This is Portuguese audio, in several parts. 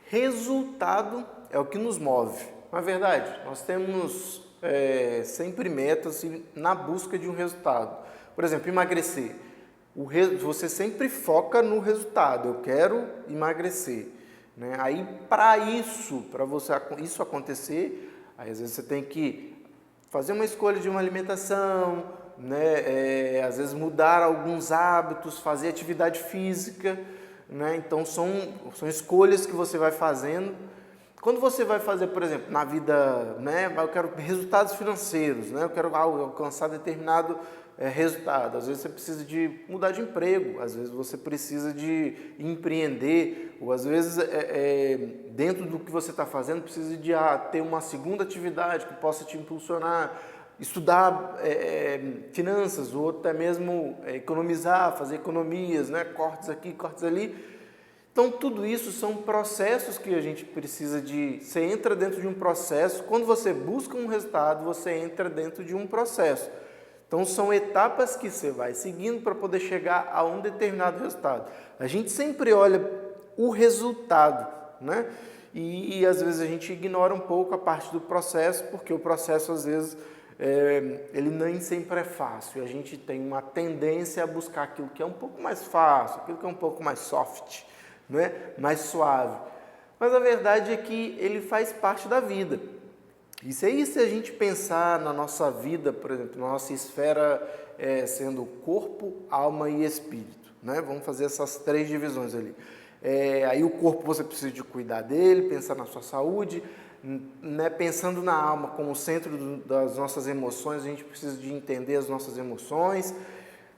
Resultado é o que nos move. Na verdade, nós temos sempre metas na busca de um resultado. Por exemplo, emagrecer. Você sempre foca no resultado. Eu quero emagrecer. Né? Aí, para isso acontecer, aí às vezes você tem que fazer uma escolha de uma alimentação, né? Às vezes mudar alguns hábitos, fazer atividade física, né? Então são escolhas que você vai fazendo. Quando você vai fazer, por exemplo, na vida, né? Eu quero resultados financeiros, né? Eu quero alcançar determinado resultado. Às vezes você precisa de mudar de emprego, às vezes você precisa de empreender, ou às vezes dentro do que você está fazendo precisa de ter uma segunda atividade que possa te impulsionar, estudar finanças, ou até mesmo economizar, fazer economias, né? Cortes aqui, cortes ali. Então, tudo isso são processos que a gente precisa de... Você entra dentro de um processo, quando você busca um resultado, você entra dentro de um processo. Então, são etapas que você vai seguindo para poder chegar a um determinado resultado. A gente sempre olha o resultado, né? E às vezes a gente ignora um pouco a parte do processo, porque o processo, às vezes, ele nem sempre é fácil. A gente tem uma tendência a buscar aquilo que é um pouco mais fácil, aquilo que é um pouco mais soft, né? Mais suave. Mas a verdade é que ele faz parte da vida. Isso aí, se a gente pensar na nossa vida, por exemplo, na nossa esfera sendo corpo, alma e espírito, né? Vamos fazer essas três divisões ali. Aí o corpo você precisa de cuidar dele, pensar na sua saúde, né? Pensando na alma como centro das nossas emoções, a gente precisa de entender as nossas emoções.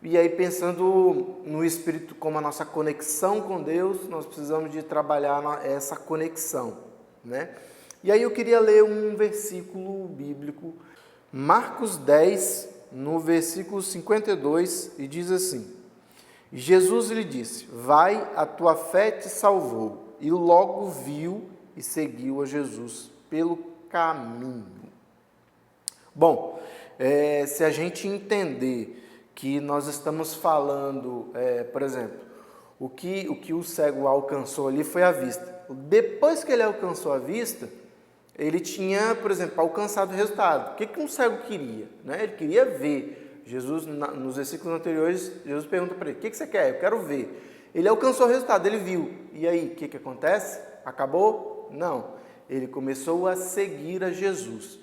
E aí, pensando no Espírito como a nossa conexão com Deus, nós precisamos de trabalhar essa conexão, né? E aí eu queria ler um versículo bíblico, Marcos 10, no versículo 52, e diz assim: Jesus lhe disse, vai, a tua fé te salvou. E logo viu e seguiu a Jesus pelo caminho. Bom, se a gente entender que nós estamos falando, por exemplo, o que o cego alcançou ali foi a vista. Depois que ele alcançou a vista, ele tinha, por exemplo, alcançado o resultado. O que um cego queria? Né? Ele queria ver. Jesus, nos versículos anteriores, Jesus pergunta para ele, o que você quer? Eu quero ver. Ele alcançou o resultado, ele viu. E aí, o que acontece? Acabou? Não. Ele começou a seguir a Jesus.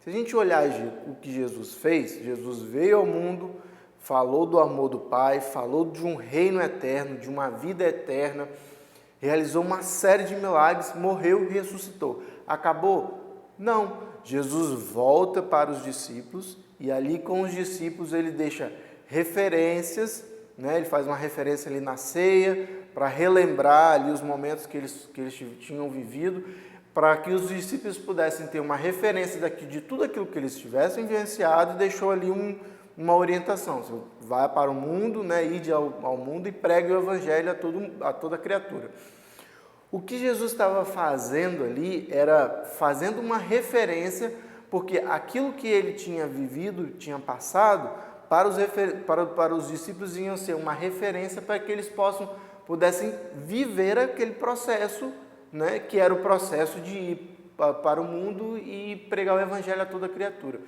Se a gente olhar o que Jesus fez, Jesus veio ao mundo, falou do amor do Pai, falou de um reino eterno, de uma vida eterna, realizou uma série de milagres, morreu e ressuscitou. Acabou? Não. Jesus volta para os discípulos e ali com os discípulos ele deixa referências, né? Ele faz uma referência ali na ceia para relembrar ali os momentos que eles tinham vivido, para que os discípulos pudessem ter uma referência de tudo aquilo que eles tivessem vivenciado e deixou ali uma orientação. Você vai para o mundo, né? Ide ao mundo e pregue o evangelho a toda criatura. O que Jesus estava fazendo ali era fazendo uma referência, porque aquilo que ele tinha vivido, tinha passado, para os discípulos iam ser uma referência para que eles pudessem viver aquele processo, né, que era o processo de ir para o mundo e pregar o evangelho a toda criatura.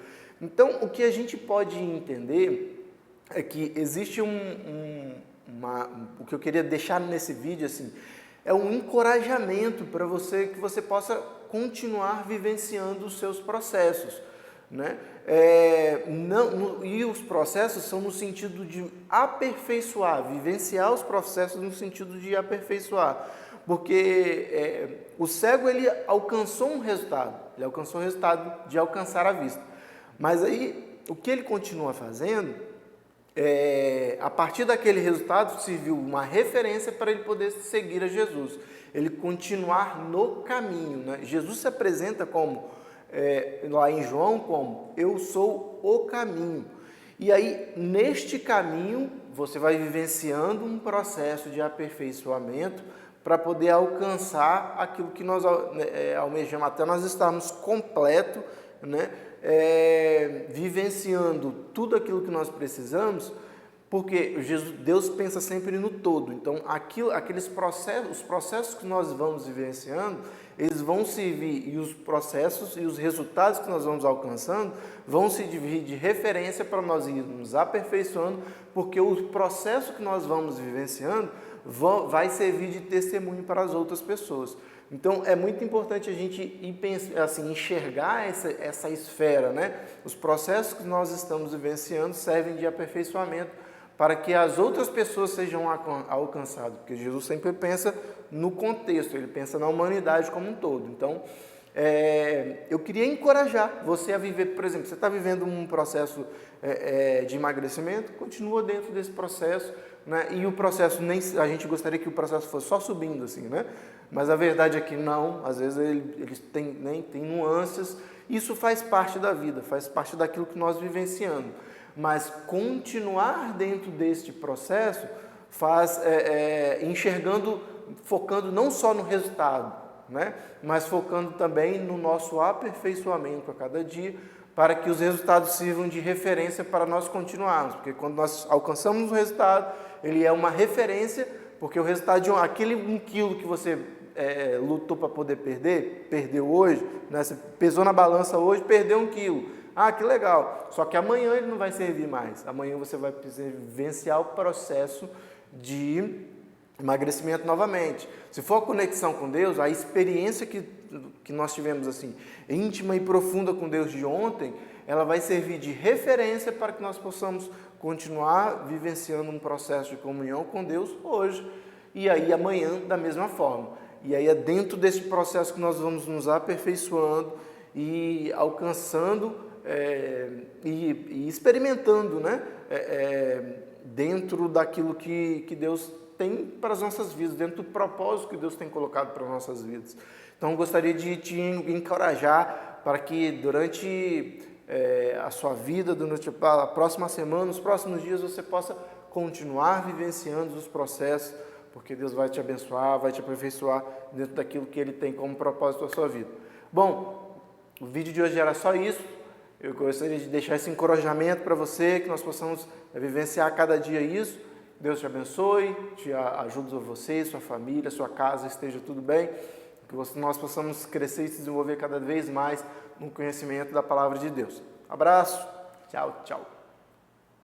Então, o que a gente pode entender é que existe o que eu queria deixar nesse vídeo, assim, é um encorajamento para você, que você possa continuar vivenciando os seus processos, né? E os processos são no sentido de aperfeiçoar, vivenciar os processos no sentido de aperfeiçoar, porque o cego ele alcançou um resultado, ele alcançou o resultado de alcançar a vista, mas aí o que ele continua fazendo, a partir daquele resultado serviu uma referência para ele poder seguir a Jesus, ele continuar no caminho, né? Jesus se apresenta como, lá em João, como eu sou o caminho. E aí, neste caminho, você vai vivenciando um processo de aperfeiçoamento para poder alcançar aquilo que nós almejamos, até nós estarmos completos, né? Vivenciando tudo aquilo que nós precisamos Porque Deus pensa sempre no todo. Então, os processos que nós vamos vivenciando, eles vão servir, e os processos e os resultados que nós vamos alcançando vão servir de referência para nós irmos aperfeiçoando, porque o processo que nós vamos vivenciando vai servir de testemunho para as outras pessoas. Então, é muito importante a gente enxergar essa esfera, né? Os processos que nós estamos vivenciando servem de aperfeiçoamento para que as outras pessoas sejam alcançadas, porque Jesus sempre pensa no contexto, ele pensa na humanidade como um todo. Então, eu queria encorajar você a viver, por exemplo, você está vivendo um processo de emagrecimento, continua dentro desse processo, né? E o processo, a gente gostaria que o processo fosse só subindo assim, né? Mas a verdade é que não, às vezes eles têm nuances, isso faz parte da vida, faz parte daquilo que nós vivenciamos. Mas continuar dentro deste processo faz enxergando, focando não só no resultado, né? Mas focando também no nosso aperfeiçoamento a cada dia, para que os resultados sirvam de referência para nós continuarmos. Porque quando nós alcançamos o resultado, ele é uma referência, porque o resultado de aquele 1 quilo que você lutou para poder perder, perdeu hoje, né? Você pesou na balança hoje, perdeu 1 quilo. Ah, que legal. Só que amanhã ele não vai servir mais. Amanhã você vai vivenciar o processo de emagrecimento novamente. Se for a conexão com Deus, a experiência que nós tivemos assim, íntima e profunda com Deus de ontem, ela vai servir de referência para que nós possamos continuar vivenciando um processo de comunhão com Deus hoje e aí amanhã da mesma forma. E aí é dentro desse processo que nós vamos nos aperfeiçoando e alcançando e experimentando, né? Dentro daquilo que Deus tem para as nossas vidas, dentro do propósito que Deus tem colocado para as nossas vidas. Então, gostaria de te encorajar para que durante a sua vida, durante a próxima semana, os próximos dias, você possa continuar vivenciando os processos, porque Deus vai te abençoar, vai te aperfeiçoar dentro daquilo que Ele tem como propósito para a sua vida. Bom, o vídeo de hoje era só isso. Eu gostaria de deixar esse encorajamento para você, que nós possamos vivenciar cada dia isso. Deus te abençoe, te ajude você, sua família, sua casa, esteja tudo bem. Que nós possamos crescer e se desenvolver cada vez mais no conhecimento da palavra de Deus. Abraço, tchau, tchau.